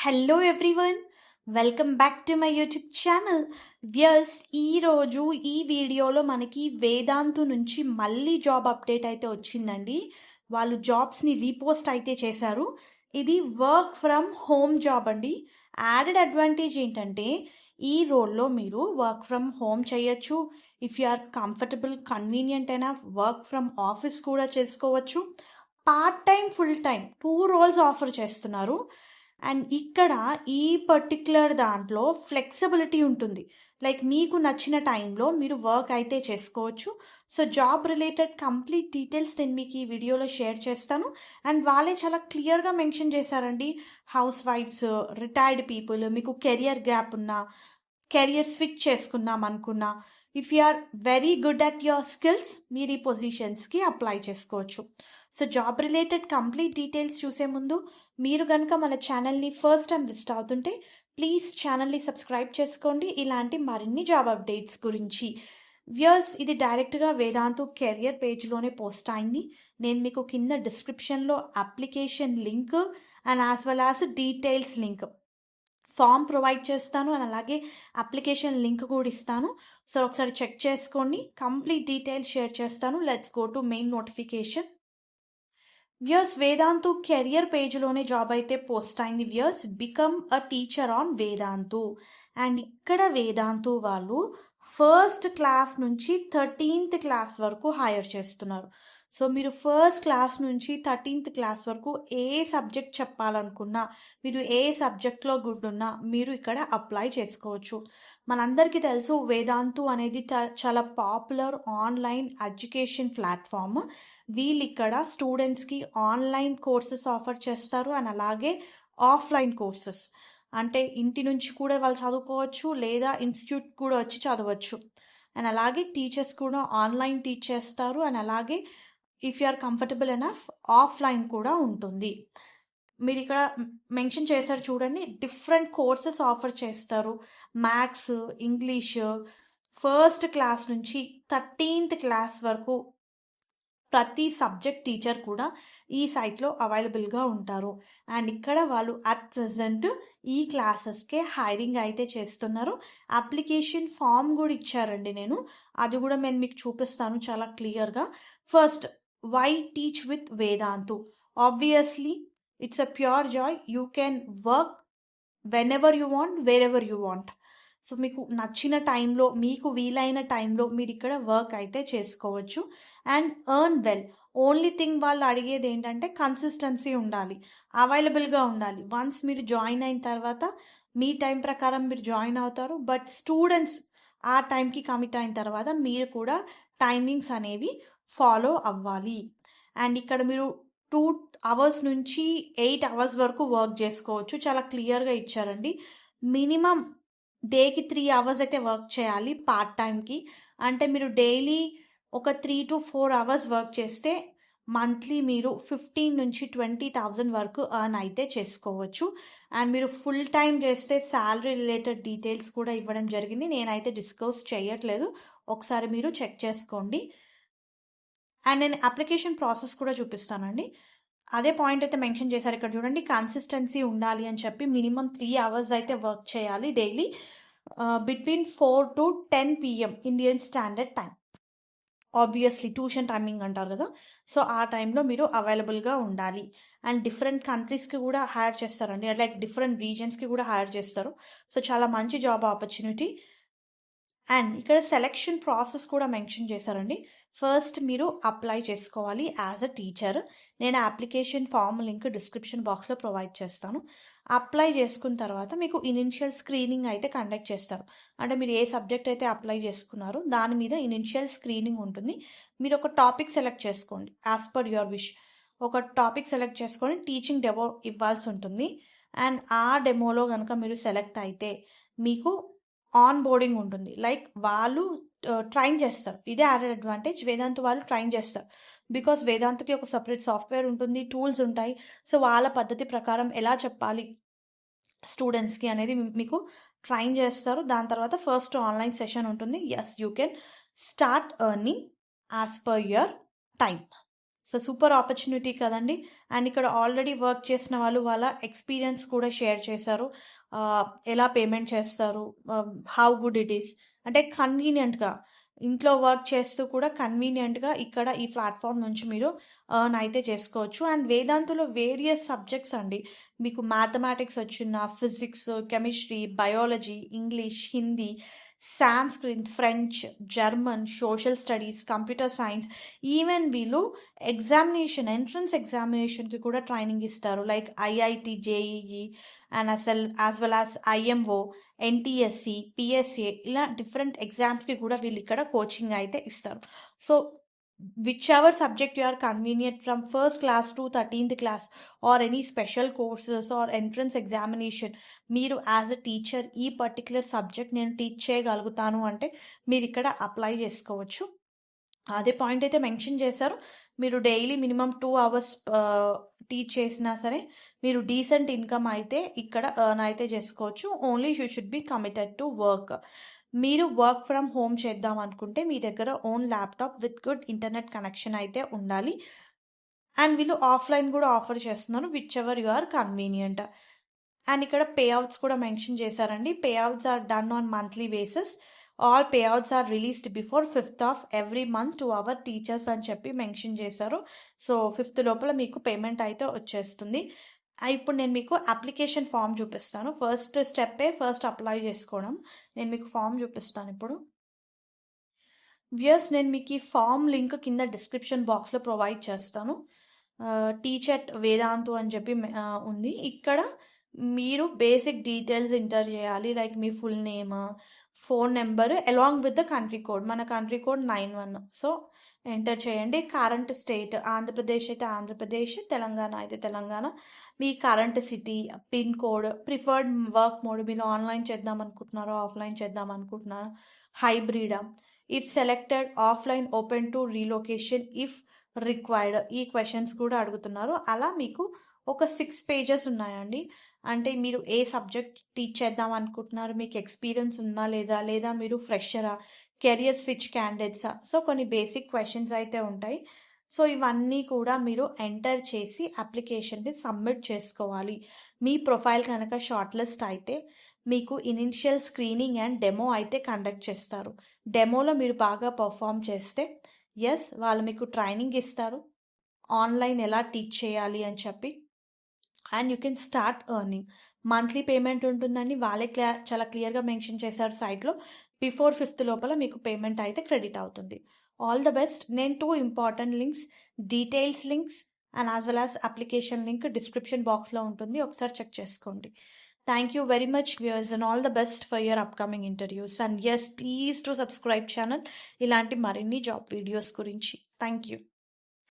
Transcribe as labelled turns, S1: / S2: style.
S1: Hello everyone, welcome back to my YouTube channel. Viewers, ఈరోజు ఈ వీడియోలో మనకి వేదాంతు నుంచి మళ్ళీ జాబ్ అప్డేట్ అయితే వచ్చిందండి. వాళ్ళు జాబ్స్ని రీపోస్ట్ అయితే చేశారు. ఇది వర్క్ ఫ్రమ్ హోమ్ జాబ్ అండి. యాడెడ్ అడ్వాంటేజ్ ఏంటంటే ఈ రోల్లో మీరు వర్క్ ఫ్రమ్ హోమ్ చేయొచ్చు. If you are comfortable, convenient అయినా వర్క్ ఫ్రమ్ ఆఫీస్ కూడా చేసుకోవచ్చు. Part time, full time 2 roles offer చేస్తున్నారు. అండ్ ఇక్కడ ఈ పర్టిక్యులర్ దాంట్లో ఫ్లెక్సిబిలిటీ ఉంటుంది. లైక్ మీకు నచ్చిన టైంలో మీరు వర్క్ అయితే చేసుకోవచ్చు. So job related complete details నేను మీకు ఈ వీడియోలో షేర్ చేస్తాను. అండ్ వాళ్ళే చాలా క్లియర్గా మెన్షన్ చేశారండి. హౌస్ వైఫ్స్, రిటైర్డ్ పీపుల్, మీకు కెరియర్ గ్యాప్ ఉన్నా, కెరియర్ స్విచ్ చేసుకుందాం అనుకున్నా, if you are very good at your skills, మీరు ఈ పొజిషన్స్కి అప్లై చేసుకోవచ్చు. So job related complete details చూసే ముందు మీరు కనుక మన ఛానల్ని ఫస్ట్ టైం విజిట్ అవుతుంటే ప్లీజ్ ఛానల్ని సబ్స్క్రైబ్ చేసుకోండి ఇలాంటి మరిన్ని జాబ్ అప్డేట్స్ గురించి. వ్యూయర్స్, ఇది డైరెక్ట్గా వేదాంతు కెరియర్ పేజ్లోనే పోస్ట్ అయింది. నేను మీకు కింద డిస్క్రిప్షన్లో application link and as well as details link, form provide చేస్తాను అండ్ అలాగే అప్లికేషన్ లింక్ కూడా ఇస్తాను. సో ఒకసారి చెక్ చేసుకోండి. కంప్లీట్ డీటెయిల్స్ షేర్ చేస్తాను. Let's go to main notification. Viewers, Vedantu career పేజ్లోనే జాబ్ అయితే పోస్ట్ అయింది. Viewers, become a teacher on Vedantu. And ఇక్కడ వేదాంతు వాళ్ళు ఫస్ట్ క్లాస్ నుంచి 13th క్లాస్ వరకు హైర్ చేస్తున్నారు. సో మీరు ఫస్ట్ క్లాస్ నుంచి 13th క్లాస్ వరకు ఏ సబ్జెక్ట్ చెప్పాలనుకున్నా, మీరు ఏ సబ్జెక్ట్లో గుడ్ ఉన్నా మీరు ఇక్కడ అప్లై చేసుకోవచ్చు. మనందరికీ తెలుసు వేదాంతు అనేది చాలా పాపులర్ ఆన్లైన్ ఎడ్యుకేషన్ ప్లాట్ఫామ్. వీళ్ళు ఇక్కడ స్టూడెంట్స్కి ఆన్లైన్ కోర్సెస్ ఆఫర్ చేస్తారు అండ్ అలాగే ఆఫ్లైన్ కోర్సెస్, అంటే ఇంటి నుంచి కూడా వాళ్ళు చదువుకోవచ్చు లేదా ఇన్స్టిట్యూట్ కూడా వచ్చి చదవచ్చు. అండ్ అలాగే టీచర్స్ కూడా ఆన్లైన్ టీచ్ చేస్తారు అండ్ అలాగే if you are comfortable enough offline కూడా ఉంటుంది. మీరు ఇక్కడ మెన్షన్ చేశారు చూడండి, డిఫరెంట్ కోర్సెస్ ఆఫర్ చేస్తారు. మ్యాథ్స్, ఇంగ్లీష్, ఫస్ట్ క్లాస్ నుంచి 13th క్లాస్ వరకు ప్రతి సబ్జెక్ట్ టీచర్ కూడా ఈ సైట్లో అవైలబుల్గా ఉంటారు. అండ్ ఇక్కడ వాళ్ళు అట్ ప్రజెంట్ ఈ క్లాసెస్కే హైరింగ్ అయితే చేస్తున్నారు. అప్లికేషన్ ఫామ్ కూడా ఇచ్చారండి. నేను అది కూడా నేను మీకు చూపిస్తాను చాలా క్లియర్గా. First, why teach with Vedantu? Obviously it's a pure joy. You can work whenever you want, wherever you want. So మీకు నచ్చిన టైంలో, మీకు వీలైన టైంలో మీరు ఇక్కడ వర్క్ అయితే చేసుకోవచ్చు and earn well. Only thing వాళ్ళు అడిగేది ఏంటంటే కన్సిస్టెన్సీ ఉండాలి, అవైలబుల్గా ఉండాలి. వన్స్ మీరు జాయిన్ అయిన తర్వాత మీ టైం ప్రకారం మీరు జాయిన్ అవుతారు. బట్ స్టూడెంట్స్ ఆ టైంకి కమిట్ అయిన తర్వాత మీరు కూడా టైమింగ్స్ అనేవి ఫాలో అవ్వాలి. అండ్ ఇక్కడ మీరు 2 hours నుంచి 8 hours వరకు వర్క్ చేసుకోవచ్చు. చాలా క్లియర్గా ఇచ్చారండి. మినిమం డేకి 3 hours అయితే వర్క్ చేయాలి పార్ట్ టైంకి. అంటే మీరు డైలీ ఒక 3 to 4 hours వర్క్ చేస్తే మంత్లీ మీరు 15 నుంచి 20,000 వరకు ఎర్న్ అయితే చేసుకోవచ్చు. అండ్ మీరు ఫుల్ టైం చేస్తే శాలరీ రిలేటెడ్ డీటెయిల్స్ కూడా ఇవ్వడం జరిగింది. నేనైతే డిస్కస్ చేయట్లేదు, ఒకసారి మీరు చెక్ చేసుకోండి. అండ్ నేను అప్లికేషన్ ప్రాసెస్ కూడా చూపిస్తానండి. అదే పాయింట్ అయితే మెన్షన్ చేశారు ఇక్కడ చూడండి, కన్సిస్టెన్సీ ఉండాలి అని చెప్పి మినిమం 3 hours అయితే వర్క్ చేయాలి daily, between 4 to 10 PM Indian standard time. Obviously tuition timing అంటారు కదా, సో ఆ టైంలో మీరు అవైలబుల్గా ఉండాలి. అండ్ డిఫరెంట్ కంట్రీస్కి కూడా హైర్ చేస్తారండి, లైక్ డిఫరెంట్ రీజన్స్కి కూడా హైర్ చేస్తారు. సో చాలా మంచి జాబ్ ఆపర్చునిటీ. అండ్ ఇక్కడ సెలెక్షన్ ప్రాసెస్ కూడా మెన్షన్ చేశారండి. ఫస్ట్ మీరు అప్లై చేసుకోవాలి యాజ్ అ టీచర్. నేను అప్లికేషన్ ఫామ్ లింక్ డిస్క్రిప్షన్ బాక్స్లో ప్రొవైడ్ చేస్తాను. అప్లై చేసుకున్న తర్వాత మీకు ఇనిషియల్ స్క్రీనింగ్ అయితే కండక్ట్ చేస్తారు. అంటే మీరు ఏ సబ్జెక్ట్ అయితే అప్లై చేసుకున్నారో దాని మీద ఇనిషియల్ స్క్రీనింగ్ ఉంటుంది. మీరు ఒక టాపిక్ సెలెక్ట్ చేసుకోండి యాజ్ పర్ యువర్ విష్. ఒక టాపిక్ సెలెక్ట్ చేసుకొని టీచింగ్ డెమో ఇవ్వాల్సి ఉంటుంది. అండ్ ఆ డెమోలో కనుక మీరు సెలెక్ట్ అయితే మీకు ఆన్ బోర్డింగ్ ఉంటుంది. లైక్ వాళ్ళు ట్రైన్ చేస్తారు. ఇదే యాడెడ్ అడ్వాంటేజ్, వేదాంతు వాళ్ళు ట్రైన్ చేస్తారు. బికాస్ వేదాంతుకి ఒక సపరేట్ సాఫ్ట్వేర్ ఉంటుంది, టూల్స్ ఉంటాయి. సో వాళ్ళ పద్ధతి ప్రకారం ఎలా చెప్పాలి స్టూడెంట్స్కి అనేది మీకు ట్రైన్ చేస్తారు. దాని తర్వాత ఫస్ట్ ఆన్లైన్ సెషన్ ఉంటుంది. Yes, you can start earning as per your time. So super opportunity కదండి. అండ్ ఇక్కడ ఆల్రెడీ వర్క్ చేసిన వాళ్ళు వాళ్ళ ఎక్స్పీరియన్స్ కూడా షేర్ చేశారు. ఎలా పేమెంట్ చేస్తారు, హౌ గుడ్ ఇట్ ఈస్, అంటే కన్వీనియంట్గా ఇంట్లో వర్క్ చేస్తూ కూడా కన్వీనియంట్గా ఇక్కడ ఈ ప్లాట్ఫామ్ నుంచి మీరు ఎర్న్ అయితే చేసుకోవచ్చు. అండ్ వేదాంతులో వేరియస్ సబ్జెక్ట్స్ అండి, మీకు మ్యాథమెటిక్స్ వచ్చిన, physics, chemistry, biology, English, Hindi, Sanskrit, French, German, social studies, computer science, even వీళ్ళు ఎంట్రన్స్ ఎగ్జామినేషన్కి కూడా ట్రైనింగ్ ఇస్తారు. Like IIT, JEE and as well as IMO, NTSC, PSA, ఇలా డిఫరెంట్ ఎగ్జామ్స్కి కూడా వీళ్ళు ఇక్కడ కోచింగ్ అయితే ఇస్తారు. So whichever subject you are convenient from first class to 13th class or any special courses or entrance examination, మీరు as a teacher ఈ particular subject నేను టీచ్ చేయగలుగుతాను అంటే మీరు ఇక్కడ అప్లై చేసుకోవచ్చు. అదే పాయింట్ అయితే మెన్షన్ చేశారు, మీరు డైలీ మినిమం 2 hours టీచ్ చేసినా సరే మీరు డీసెంట్ ఇన్కమ్ అయితే ఇక్కడ ఎర్న్ అయితే చేసుకోవచ్చు. Only you should be committed to work. మీరు వర్క్ ఫ్రమ్ హోమ్ చేద్దాం అనుకుంటే మీ దగ్గర own laptop with good internet connection అయితే ఉండాలి. అండ్ వీళ్ళు ఆఫ్లైన్ కూడా ఆఫర్ చేస్తున్నారు, whichever you are convenient. And ఇక్కడ పే అవుట్స్ కూడా మెన్షన్ చేశారండి. Payouts are done on monthly basis. All payouts are released before 5th of every month to our teachers అని చెప్పి mention చేశారు. So 5th లోపల మీకు payment అయితే వచ్చేస్తుంది. ఇప్పుడు నేను మీకు అప్లికేషన్ ఫామ్ చూపిస్తాను. ఫస్ట్ అప్లై చేసుకోవడం. నేను మీకు ఫామ్ చూపిస్తాను ఇప్పుడు. వ్యూయర్స్, నేను మీకు ఈ ఫామ్ లింక్ కింద డిస్క్రిప్షన్ బాక్స్లో ప్రొవైడ్ చేస్తాను. టీచర్ వేదాంతు అని చెప్పి ఉంది. ఇక్కడ మీరు బేసిక్ డీటెయిల్స్ ఎంటర్ చేయాలి, like me full name, phone number along with the country code. మన కంట్రీ కోడ్ 91. సో ఎంటర్ చేయండి. కరెంట్ స్టేట్ ఆంధ్రప్రదేశ్ అయితే ఆంధ్రప్రదేశ్, తెలంగాణ అయితే తెలంగాణ, మీ current city, pin code, preferred work mode, మీరు ఆన్లైన్ చేద్దాం అనుకుంటున్నారో ఆఫ్లైన్ చేద్దాం అనుకుంటున్నారో, హైబ్రిడా, if selected, offline, open to relocation if required, ఈ క్వశ్చన్స్ కూడా అడుగుతున్నారు. అలా మీకు ఒక 6 pages ఉన్నాయండి. అంటే మీరు ఏ సబ్జెక్ట్ టీచ్ చేద్దాం అనుకుంటున్నారు, మీకు ఎక్స్పీరియన్స్ ఉందా లేదా మీరు ఫ్రెషరా, కెరియర్ స్విచ్ క్యాండిడేట్సా, సో కొన్ని బేసిక్ క్వశ్చన్స్ అయితే ఉంటాయి. సో ఇవన్నీ కూడా మీరు ఎంటర్ చేసి అప్లికేషన్ని సబ్మిట్ చేసుకోవాలి. మీ ప్రొఫైల్ కనుక షార్ట్ లిస్ట్ అయితే మీకు ఇనిషియల్ స్క్రీనింగ్ అండ్ డెమో అయితే కండక్ట్ చేస్తారు. డెమోలో మీరు బాగా పర్ఫామ్ చేస్తే వాళ్ళు మీకు ట్రైనింగ్ ఇస్తారు, ఆన్లైన్ ఎలా టీచ్ చేయాలి అని చెప్పి. And you can start earning. Monthly payment ఉంటుందండి. వాళ్ళే చాలా క్లియర్గా మెన్షన్ చేశారు సైట్లో. బిఫోర్ 5th లోపల మీకు పేమెంట్ అయితే క్రెడిట్ అవుతుంది. All the best. నేను 2 important links, details links and as well as application link description బాక్స్లో ఉంటుంది, ఒకసారి చెక్ చేసుకోండి. Thank you very much viewers and all the best for your upcoming interviews. And please to subscribe channel ఇలాంటి మరిన్ని job videos గురించి. Thank you.